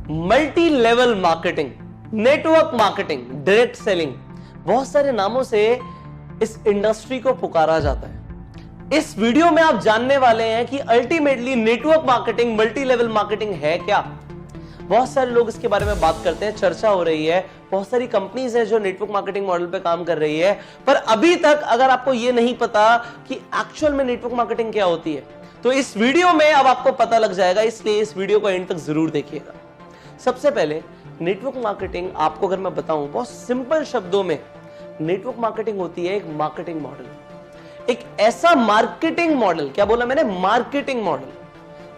Multi level marketing, network marketing, direct selling, बहुत सारे नामों से इस इंडस्ट्री को पुकारा जाता है। इस वीडियो में आप जानने वाले हैं कि ultimately network marketing, multi level marketing है क्या। बहुत सारे लोग इसके बारे में बात करते हैं, चर्चा हो रही है, बहुत सारी कंपनीज है जो नेटवर्क मार्केटिंग मॉडल पे काम कर रही है, पर अभी तक अगर आपको यह नहीं पता कि एक्चुअल में नेटवर्क मार्केटिंग क्या होती है, तो इस वीडियो में अब आपको पता लग जाएगा, इसलिए इस वीडियो को एंड तक जरूर देखिएगा। सबसे पहले नेटवर्क मार्केटिंग आपको अगर मैं बताऊं बहुत सिंपल शब्दों में, नेटवर्क मार्केटिंग होती है एक मार्केटिंग मॉडल, एक ऐसा मार्केटिंग मॉडल, क्या बोला मैंने, मार्केटिंग मॉडल,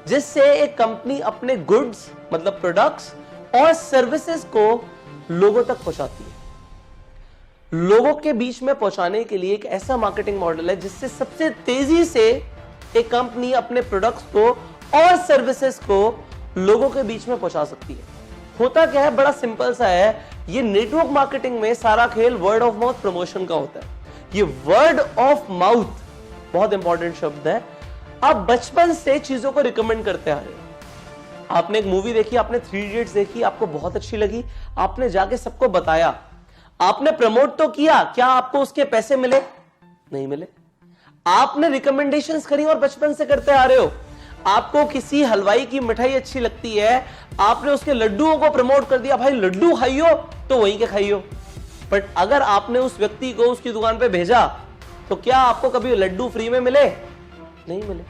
जिससे एक कंपनी अपने गुड्स मतलब प्रोडक्ट्स और सर्विसेज को लोगों तक पहुंचाती है। लोगों के बीच में पहुंचाने के लिए एक ऐसा मार्केटिंग मॉडल है जिससे सबसे तेजी से एक कंपनी अपने प्रोडक्ट्स को और सर्विसेज को लोगों के बीच में पहुंचा सकती है। होता क्या है, बड़ा सिंपल सा है, ये नेटवर्क मार्केटिंग में सारा खेल वर्ड ऑफ माउथ प्रमोशन का होता है। ये वर्ड ऑफ माउथ बहुत इंपॉर्टेंट शब्द है। आप बचपन से चीजों को रिकमेंड करते आ रहे हो। आपने एक मूवी देखी, आपने 3 इडियट्स देखी, आपको बहुत अच्छी लगी, आपने जाके सबको बताया, आपने प्रमोट तो किया, क्या आपको उसके पैसे मिले? नहीं मिले। आपने रिकमेंडेशंस करी और बचपन से करते आ रहे हो। आपको किसी हलवाई की मिठाई अच्छी लगती है, आपने उसके लड्डुओं को प्रमोट कर दिया, भाई लड्डू खाइयो तो वहीं के खाइयो। बट अगर आपने उस व्यक्ति को उसकी दुकान पे भेजा तो क्या आपको कभी लड्डू फ्री में मिले? नहीं मिले।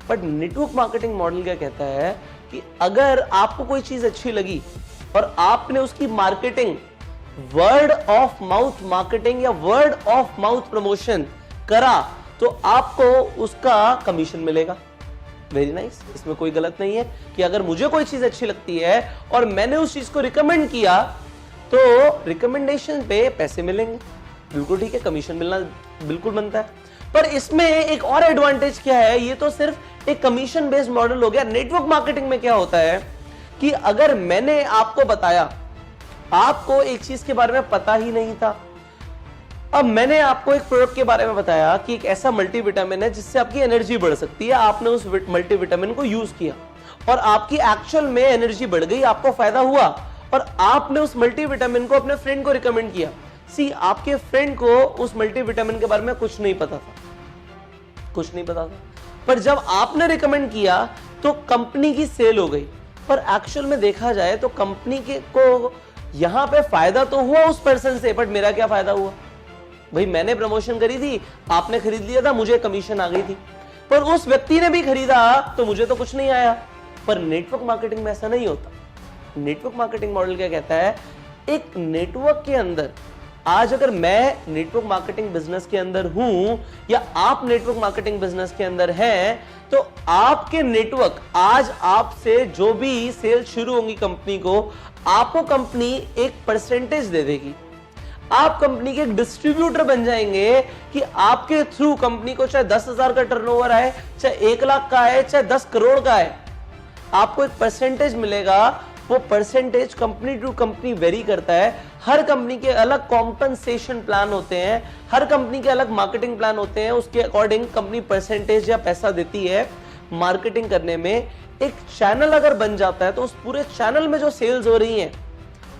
बट नेटवर्क मार्केटिंग मॉडल क्या कहता है कि अगर आपको कोई चीज अच्छी लगी और आपने उसकी marketing, word of mouth marketing या वर्ड ऑफ माउथ प्रमोशन करा, तो आपको उसका कमीशन मिलेगा। वेरी नाइस, इसमें कोई गलत नहीं है कि अगर मुझे कोई चीज अच्छी लगती है और मैंने उस चीज को रिकमेंड किया तो रिकमेंडेशन पे पैसे मिलेंगे, बिल्कुल ठीक है, कमीशन मिलना बिल्कुल बनता है। पर इसमें एक और एडवांटेज क्या है, ये तो सिर्फ एक कमीशन बेस्ड मॉडल हो गया। नेटवर्क मार्केटिंग में क्या होता है कि अगर मैंने आपको बताया, आपको एक चीज के बारे में पता ही नहीं था, अब मैंने आपको एक प्रोडक्ट के बारे में बताया कि एक ऐसा मल्टीविटामिन है जिससे आपकी एनर्जी बढ़ सकती है, आपने उस मल्टीविटामिन को यूज किया और आपकी एक्चुअल में एनर्जी बढ़ गई, आपको फायदा हुआ, और आपने उस मल्टीविटामिन को अपने फ्रेंड को रिकमेंड किया। सी, आपके फ्रेंड को उस मल्टीविटामिन के बारे में कुछ नहीं पता था, कुछ नहीं पता था, पर जब आपने रिकमेंड किया तो कंपनी की सेल हो गई। पर एक्चुअल में देखा जाए तो कंपनी के को यहां पे फायदा तो हुआ उस पर्सन से, बट मेरा क्या फायदा हुआ? भाई मैंने प्रमोशन करी थी, आपने खरीद लिया था, मुझे कमीशन आ गई थी, पर उस व्यक्ति ने भी खरीदा तो मुझे तो कुछ नहीं आया। पर नेटवर्क मार्केटिंग में ऐसा नहीं होता। नेटवर्क मार्केटिंग मॉडल क्या कहता है, एक नेटवर्क के अंदर, आज अगर मैं नेटवर्क मार्केटिंग बिजनेस के अंदर हूं या आप नेटवर्क मार्केटिंग बिजनेस के अंदर हैं, तो आपके नेटवर्क, आज आपसे जो भी सेल शुरू होंगी कंपनी को, आपको कंपनी एक परसेंटेज दे देगी। आप कंपनी के एक डिस्ट्रीब्यूटर बन जाएंगे कि आपके थ्रू कंपनी को चाहे 10,000 का टर्नओवर आए, चाहे 1 लाख का आए, चाहे 10 करोड़ का आए, आपको एक परसेंटेज मिलेगा। वो percentage company to company vary करता है। हर कंपनी के अलग कॉम्पनसेशन प्लान होते हैं, हर कंपनी के अलग मार्केटिंग प्लान होते हैं, उसके अकॉर्डिंग कंपनी परसेंटेज या पैसा देती है मार्केटिंग करने में। एक चैनल अगर बन जाता है तो उस पूरे चैनल में जो सेल्स हो रही हैं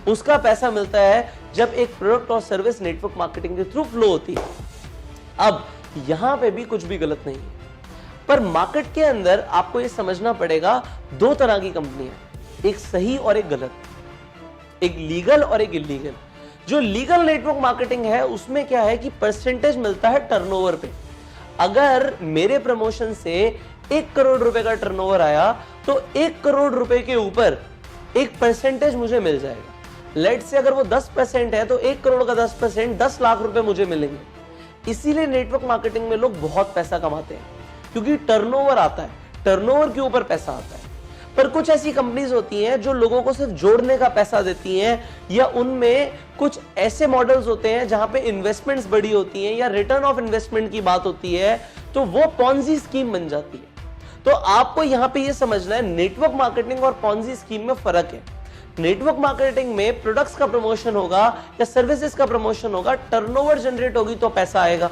उसका पैसा मिलता है जब एक प्रोडक्ट और सर्विस नेटवर्क मार्केटिंग के थ्रू फ्लो होती है। अब यहां पे भी कुछ भी गलत नहीं है, पर मार्केट के अंदर आपको यह समझना पड़ेगा, 2 तरह की कंपनियां, एक सही और एक गलत, एक लीगल और एक इलीगल। जो लीगल नेटवर्क मार्केटिंग है उसमें क्या है कि परसेंटेज मिलता है टर्नओवर पे। अगर मेरे प्रमोशन से 1 करोड़ रुपए का टर्नओवर आया तो 1 करोड़ रुपए के ऊपर एक परसेंटेज मुझे मिल जाएगा। लेट से अगर वो 10% है तो 1 करोड़ का 10% 10 लाख रुपए मुझे मिलेंगे। इसीलिए नेटवर्क मार्केटिंग में लोग बहुत पैसा कमाते हैं, क्योंकि टर्नओवर आता है, टर्नओवर के ऊपर पैसा आता है। पर कुछ ऐसी कंपनीज होती हैं जो लोगों को सिर्फ जोड़ने का पैसा देती हैं, या उनमें कुछ ऐसे मॉडल्स होते हैं जहां पे इन्वेस्टमेंट्स बड़ी होती हैं या रिटर्न ऑफ इन्वेस्टमेंट की बात होती है, तो वो पॉन्जी स्कीम बन जाती है। तो आपको यहां पे ये समझना है, नेटवर्क मार्केटिंग और पॉन्जी स्कीम में फर्क है। नेटवर्क मार्केटिंग में प्रोडक्ट्स का प्रमोशन होगा या सर्विसेज का प्रमोशन होगा, टर्नओवर जनरेट होगी तो पैसा आएगा।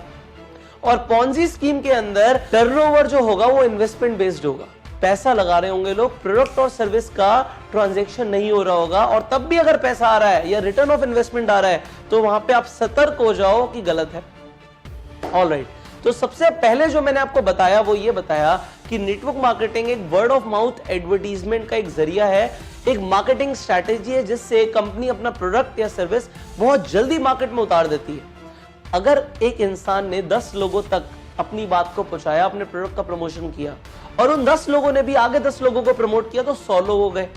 और पॉन्जी स्कीम के अंदर टर्नओवर जो होगा वो इन्वेस्टमेंट बेस्ड होगा। पैसा लगा रहे होंगे लोग, प्रोडक्ट और सर्विस का ट्रांजैक्शन नहीं हो रहा होगा, और तब भी अगर पैसा आ रहा है या रिटर्न ऑफ इन्वेस्टमेंट आ रहा है तो वहां पे आप सतर्क हो जाओ कि गलत है। ऑलराइट, तो सबसे पहले जो मैंने आपको बताया वो ये बताया कि नेटवर्क मार्केटिंग एक वर्ड ऑफ माउथ एडवर्टीजमेंट का एक जरिया है, एक मार्केटिंग स्ट्रैटेजी है जिससे कंपनी अपना प्रोडक्ट या सर्विस बहुत जल्दी मार्केट में उतार देती है। अगर एक इंसान ने 10 लोगों तक अपनी बात को पहुंचाया, अपने प्रोडक्ट का प्रमोशन किया, और उन 10 लोगों ने भी आगे 10 लोगों को प्रमोट किया तो 100 लोग हो गए,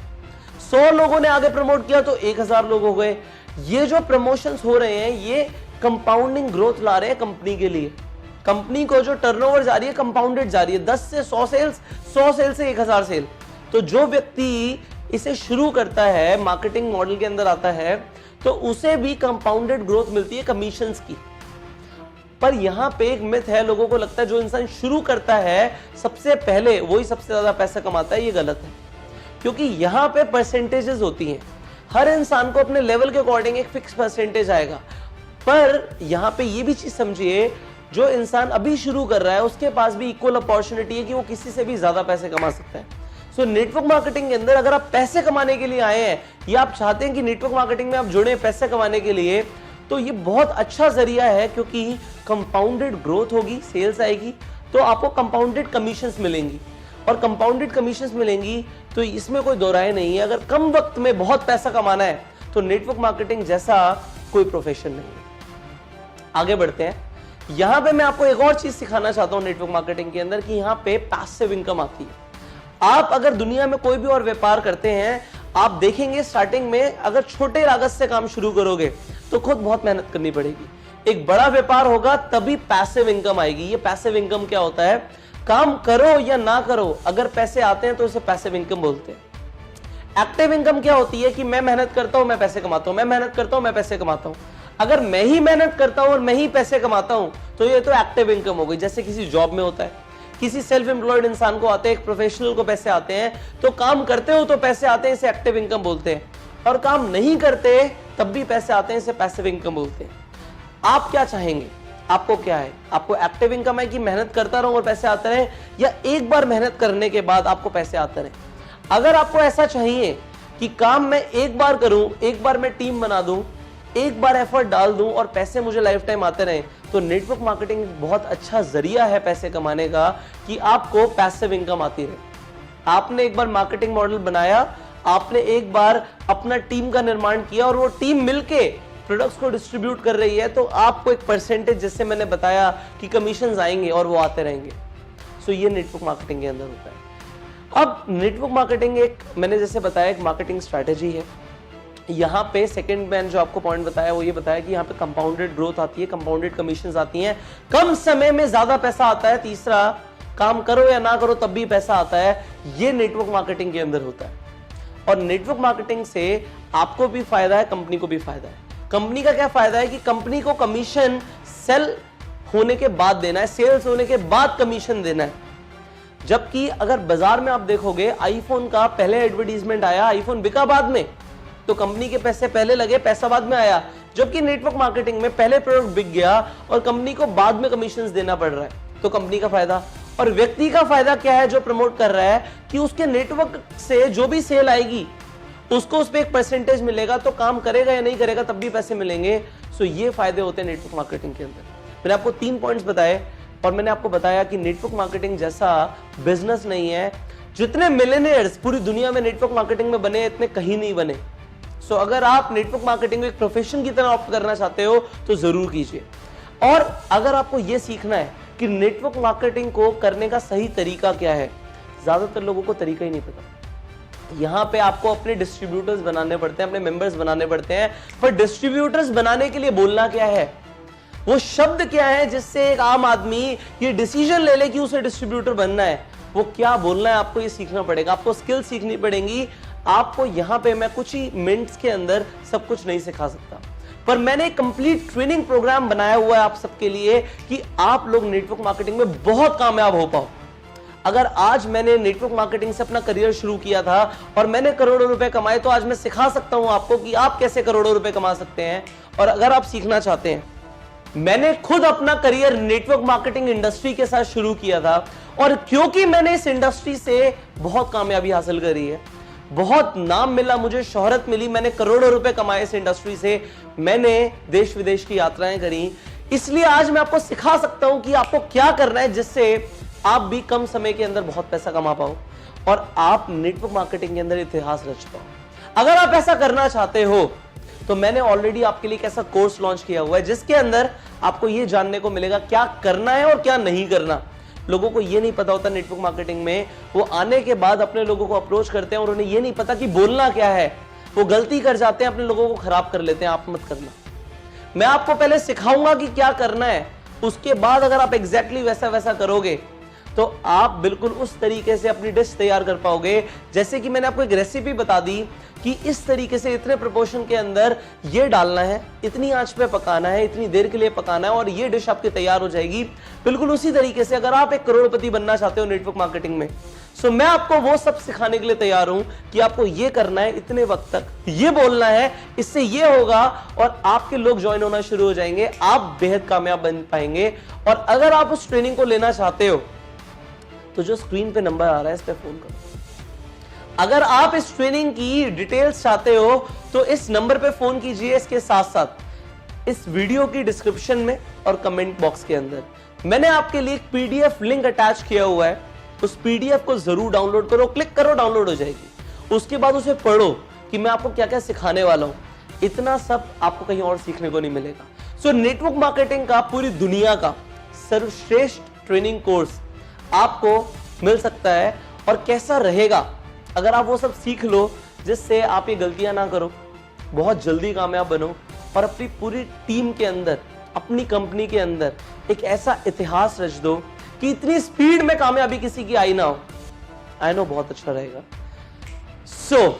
100 लोगों ने आगे प्रमोट किया तो 1000 लोग हो गए। ये जो प्रमोशंस हो रहे हैं ये कंपाउंडिंग ग्रोथ ला रहे हैं कंपनी के लिए। कंपनी को जो टर्नओवर जा रही है कंपाउंडेड जा रही है, 10 से 100 सेल्स, 100 सेल से 1000 सेल। तो जो व्यक्ति इसे शुरू करता है, मार्केटिंग मॉडल के अंदर आता है, तो उसे भी कंपाउंडेड ग्रोथ मिलती है कमीशंस की। पर यहां पे एक मिथ है, लोगों को लगता है जो इंसान शुरू करता है सबसे पहले वही सबसे ज्यादा पैसा कमाता है। ये गलत है, क्योंकि यहां पे परसेंटेजेस होती हैं। हर इंसान को अपने लेवल के अकॉर्डिंग एक फिक्स परसेंटेज आएगा। पर यहां पे ये भी चीज समझिए, जो इंसान अभी शुरू कर रहा है उसके पास भी इक्वल अपॉर्चुनिटी है कि वो किसी से भी ज्यादा पैसे कमा सकता है। सो नेटवर्क मार्केटिंग के अंदर अगर आप पैसे कमाने के लिए आए हैं या आप चाहते हैं कि नेटवर्क मार्केटिंग में आप जुड़े पैसे कमाने के लिए, तो ये बहुत अच्छा जरिया है, क्योंकि कंपाउंडेड ग्रोथ होगी, सेल्स आएगी तो आपको कंपाउंडेड कमीशंस मिलेंगी, और कंपाउंडेड कमीशंस मिलेंगी तो इसमें कोई दो राय नहीं है। अगर कम वक्त में बहुत पैसा कमाना है तो नेटवर्क मार्केटिंग जैसा कोई प्रोफेशन नहीं है। आगे बढ़ते हैं। यहां पे मैं आपको एक और चीज सिखाना चाहता हूं नेटवर्क मार्केटिंग के अंदर कि यहां पे पैसिव इनकम आती है। आप अगर दुनिया में कोई भी और व्यापार करते हैं, आप देखेंगे स्टार्टिंग में अगर छोटे लागत से काम शुरू करोगे तो खुद बहुत मेहनत करनी पड़ेगी। एक बड़ा व्यापार होगा तभी पैसिव इनकम आएगी। ये पैसिव इनकम क्या होता है? काम करो या ना करो, अगर पैसे आते हैं तो उसे पैसिव इनकम बोलते हैं। एक्टिव इनकम क्या होती है कि मैं मेहनत करता हूं, मैं पैसे कमाता हूं, मैं मेहनत करता हूं, मैं पैसे कमाता हूं। अगर मैं ही मेहनत करता हूं और मैं ही पैसे कमाता हूं तो ये तो एक्टिव इनकम हो गई। जैसे किसी जॉब में होता है, किसी सेल्फ एम्प्लॉयड इंसान को आते हैं, एक प्रोफेशनल को पैसे आते हैं, तो काम करते हो तो पैसे आते हैं, इसे एक्टिव इनकम बोलते हैं, और काम नहीं करते तब भी पैसे आते हैं, इसे पैसिव इनकम बोलते हैं। आप क्या चाहेंगे? आपको क्या है? आपको एक्टिव इनकम है कि मेहनत करता रहूं और पैसे आते रहे, या एक बार मेहनत करने के बाद आपको पैसे आते रहे? अगर आपको ऐसा चाहिए कि काम मैं एक बार करूं, एक बार मैं टीम बना दूं, एक बार एफर्ट डाल दूं और पैसे मुझे लाइफ टाइम आते रहे, तो नेटवर्क मार्केटिंग बहुत अच्छा जरिया है पैसे कमाने का कि आपको पैसिव इनकम आती रहे। आपने एक बार मार्केटिंग मॉडल बनाया, आपने एक बार अपना टीम का निर्माण किया और वो टीम मिलके प्रोडक्ट्स को डिस्ट्रीब्यूट कर रही है, तो आपको एक परसेंटेज, जैसे मैंने बताया कि कमीशंस आएंगे और वो आते रहेंगे। सो ये नेटवर्क मार्केटिंग के अंदर होता है। अब नेटवर्क मार्केटिंग एक, मैंने जैसे बताया, एक मार्केटिंग स्ट्रैटेजी है। यहाँ पे सेकंड मैंने जो आपको पॉइंट बताया वो ये बताया कि यहाँ पे कंपाउंडेड ग्रोथ आती है, कंपाउंडेड कमीशंस आती हैं, कम समय में ज्यादा पैसा आता है। तीसरा, काम करो या ना करो तब भी पैसा आता है। ये नेटवर्क मार्केटिंग के अंदर होता है, और नेटवर्क मार्केटिंग से आपको भी फायदा है, कंपनी को भी फायदा है। कंपनी का क्या फायदा है कि कंपनी को कमीशन सेल होने के बाद देना है, सेल्स होने के बाद कमीशन देना है। जबकि अगर बाजार में आप देखोगे, आईफोन का पहले एडवर्टीजमेंट आया, आईफोन बिका बाद में, तो कंपनी के पैसे पहले लगे, पैसा बाद में आया। जबकि नेटवर्क मार्केटिंग में पहले प्रोडक्ट बिक गया और कंपनी को बाद में कमीशंस देना पड़ रहा है, तो कंपनी का फायदा। और व्यक्ति का फायदा क्या है जो प्रमोट कर रहा है कि उसके नेटवर्क से जो भी सेल आएगी उसको उस पर एक परसेंटेज मिलेगा, तो काम करेगा या नहीं करेगा तब भी पैसे मिलेंगे। सो ये फायदे होते हैं नेटवर्क मार्केटिंग के अंदर। मैंने आपको 3 पॉइंट्स बताए और मैंने आपको बताया कि नेटवर्क मार्केटिंग जैसा बिजनेस नहीं है। जितने मिलियनेयर्स पूरी दुनिया में नेटवर्क मार्केटिंग में बने, इतने कहीं नहीं बने। सो अगर आप नेटवर्क मार्केटिंग को एक प्रोफेशन की तरह ऑप्ट करना चाहते हो तो जरूर कीजिए। और अगर आपको यह सीखना है कि नेटवर्क मार्केटिंग को करने का सही तरीका क्या है, ज्यादातर लोगों को तरीका ही नहीं पता। यहां पे आपको अपने डिस्ट्रीब्यूटर्स बनाने पड़ते हैं, अपने मेंबर्स बनाने पड़ते हैं। पर डिस्ट्रीब्यूटर्स बनाने के लिए बोलना क्या है, वो शब्द क्या है जिससे एक आम आदमी ये डिसीजन ले ले कि उसे डिस्ट्रीब्यूटर बनना है, वो क्या बोलना है, आपको ये सीखना पड़ेगा। आपको स्किल सीखनी पड़ेगी। आपको यहां पे मैं कुछ ही मिनट्स के अंदर सब कुछ नहीं सिखा सकता, पर मैंने एक कंप्लीट ट्रेनिंग प्रोग्राम बनाया हुआ है आप सबके लिए कि आप लोग नेटवर्क मार्केटिंग में बहुत कामयाब हो पाओ। अगर आज मैंने नेटवर्क मार्केटिंग से अपना करियर शुरू किया था और मैंने करोड़ों रुपए कमाए, तो आज मैं सिखा सकता हूं आपको कि आप कैसे करोड़ों रुपए कमा सकते हैं। और अगर आप सीखना चाहते हैं मैंने खुद अपना करियर नेटवर्क मार्केटिंग इंडस्ट्री के साथ शुरू किया था और क्योंकि मैंने इस इंडस्ट्री से बहुत कामयाबी हासिल करी है, बहुत नाम मिला, मुझे शोहरत मिली, मैंने करोड़ों रुपए कमाए इस इंडस्ट्री से, मैंने देश विदेश की यात्राएं करी, इसलिए आज मैं आपको सिखा सकता हूं कि आपको क्या करना है जिससे आप भी कम समय के अंदर बहुत पैसा कमा पाओ और आप नेटवर्क मार्केटिंग के अंदर इतिहास रच पाओ। अगर आप ऐसा करना चाहते हो तो मैंने ऑलरेडी आपके लिए एक ऐसा कोर्स लॉन्च किया हुआ है जिसके अंदर आपको यह जानने को मिलेगा क्या करना है और क्या नहीं करना। लोगों को यह नहीं पता होता नेटवर्क मार्केटिंग में, वो आने के बाद अपने लोगों को अप्रोच करते हैं और उन्हें यह नहीं पता कि बोलना क्या है, वो गलती कर जाते हैं, अपने लोगों को खराब कर लेते हैं। आप मत करना। मैं आपको पहले सिखाऊंगा कि क्या करना है, उसके बाद अगर आप एग्जैक्टली वैसा करोगे तो आप बिल्कुल उस तरीके से अपनी डिश तैयार कर पाओगे। जैसे कि मैंने आपको एक रेसिपी बता दी कि इस तरीके से इतने प्रोपोर्शन के अंदर ये डालना है, इतनी आंच पे पकाना है, इतनी देर के लिए पकाना है और ये डिश आपकी तैयार हो जाएगी। बिल्कुल उसी तरीके से अगर आप एक करोड़पति बनना चाहते हो नेटवर्क मार्केटिंग में, सो मैं आपको वो सब सिखाने के लिए तैयार हूं कि आपको ये करना है, इतने वक्त तक ये बोलना है, इससे ये होगा और आपके लोग ज्वाइन होना शुरू हो जाएंगे, आप बेहद कामयाब बन पाएंगे। और अगर आप उस ट्रेनिंग को लेना चाहते हो तो जो स्क्रीन पे नंबर आ रहा है इस पे फोन करो। अगर आप इस ट्रेनिंग की डिटेल्स चाहते हो तो इस नंबर पे फोन कीजिए। इसके साथ साथ इस वीडियो की डिस्क्रिप्शन में और कमेंट बॉक्स के अंदर मैंने आपके लिए एक पीडीएफ लिंक अटैच किया हुआ है, उस पीडीएफ को जरूर डाउनलोड करो, क्लिक करो, डाउनलोड हो जाएगी। उसके बाद उसे पढ़ो कि मैं आपको क्या क्या सिखाने वाला हूं। इतना सब आपको कहीं और सीखने को नहीं मिलेगा। सो नेटवर्क मार्केटिंग का पूरी दुनिया का सर्वश्रेष्ठ ट्रेनिंग कोर्स आपको मिल सकता है। और कैसा रहेगा अगर आप वो सब सीख लो जिससे आप ये गलतियां ना करो, बहुत जल्दी कामयाब बनो और अपनी पूरी टीम के अंदर, अपनी कंपनी के अंदर एक ऐसा इतिहास रच दो कि इतनी स्पीड में कामयाबी किसी की आई ना हो। आई नो बहुत अच्छा रहेगा। सो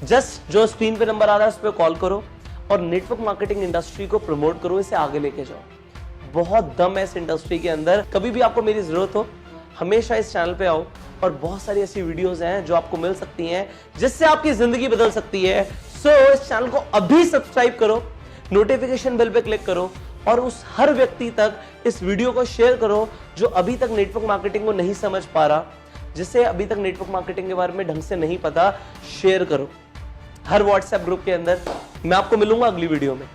जस्ट जो स्क्रीन पे नंबर आ रहा है उस पर कॉल करो और नेटवर्क मार्केटिंग इंडस्ट्री को प्रमोट करो, इसे आगे लेके जाओ। बहुत दम है इस इंडस्ट्री के अंदर। कभी भी आपको मेरी जरूरत हो हमेशा इस चैनल पे आओ और बहुत सारी ऐसी वीडियोस हैं जो आपको मिल सकती हैं जिससे आपकी जिंदगी बदल सकती है। सो इस चैनल को अभी सब्सक्राइब करो, नोटिफिकेशन बेल पे क्लिक करो और उस हर व्यक्ति तक इस वीडियो को शेयर करो जो अभी तक नेटवर्क मार्केटिंग को नहीं समझ पा रहा, जिसे अभी तक नेटवर्क मार्केटिंग के बारे में ढंग से नहीं पता। शेयर करो हर व्हाट्सएप ग्रुप के अंदर। मैं आपको मिलूंगा अगली वीडियो में।